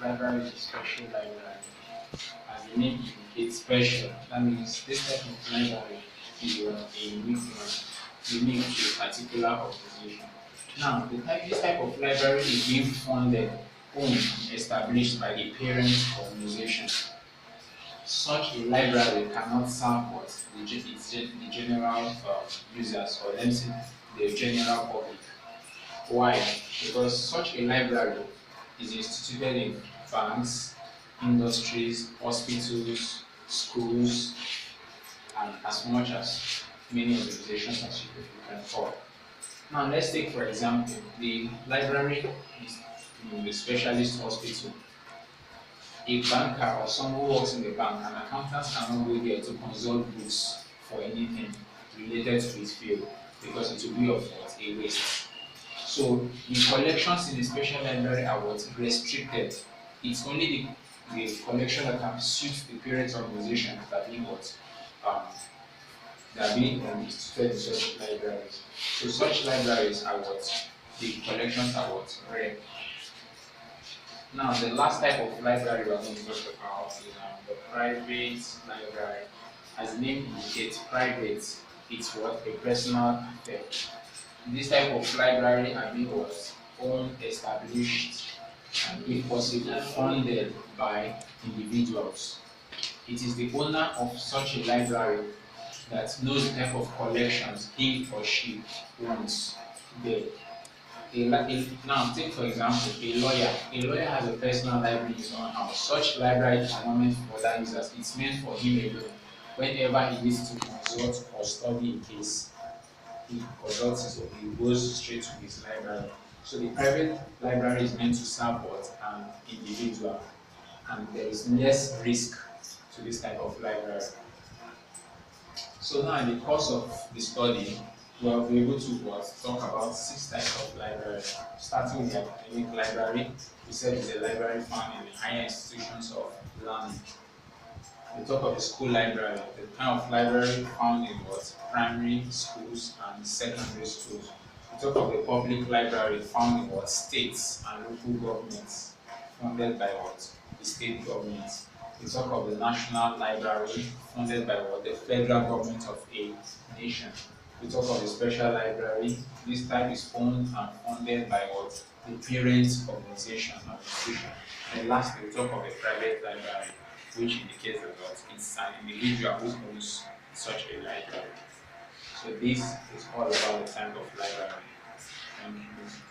library is a special library. As the name indicates, special. That means this type of library is a unique to a particular organization. Now, this type of library is being funded, owned, and established by the parent organization. Such a library cannot serve what the general users, or let me say the general public. Why? Because such a library is instituted in banks, industries, hospitals, schools, and as much as many organizations as you can call. Now, let's take for example the library is in the specialist hospital. A banker or someone who works in the bank, an accountant cannot go there to consult books for anything related to his field because it will be of what? A waste. So the collections in the special library are what? Restricted. It's only the collection that can suit the parent organization that are being what? Um, that are being instituted in such libraries. So such libraries are what? The collections are what? Rare. Now, the last type of library we are going to talk about is the private library. As the name indicates, private, it's what? A personal affair. This type of library are being what? Owned, established, and if possible, funded by individuals. It is the owner of such a library that knows the type of collections he or she wants there. Now, take for example a lawyer. A lawyer has a personal library in his own house. Such library is not meant for other users. It's meant for him alone. Whenever he needs to consult or study a case, he consults it or he goes straight to his library. So the private library is meant to serve what? An individual, and there is less risk to this type of library. So now in the course of the study, we'll be able to talk about 6 types of library. Starting with the academic library, we said it's a library found in the higher institutions of learning. We talk of the school library, the kind of library found in what? Primary schools and secondary schools. We talk of the public library found in what? States and local governments, funded by what? The state government. We talk of the national library funded by what? The federal government of a nation. We talk of the special library. This type is owned and funded by what? The parent organization or institution. And lastly, we talk of a private library, which indicates that it's an individual who owns such a library. So this is all about the type of library. Thank you.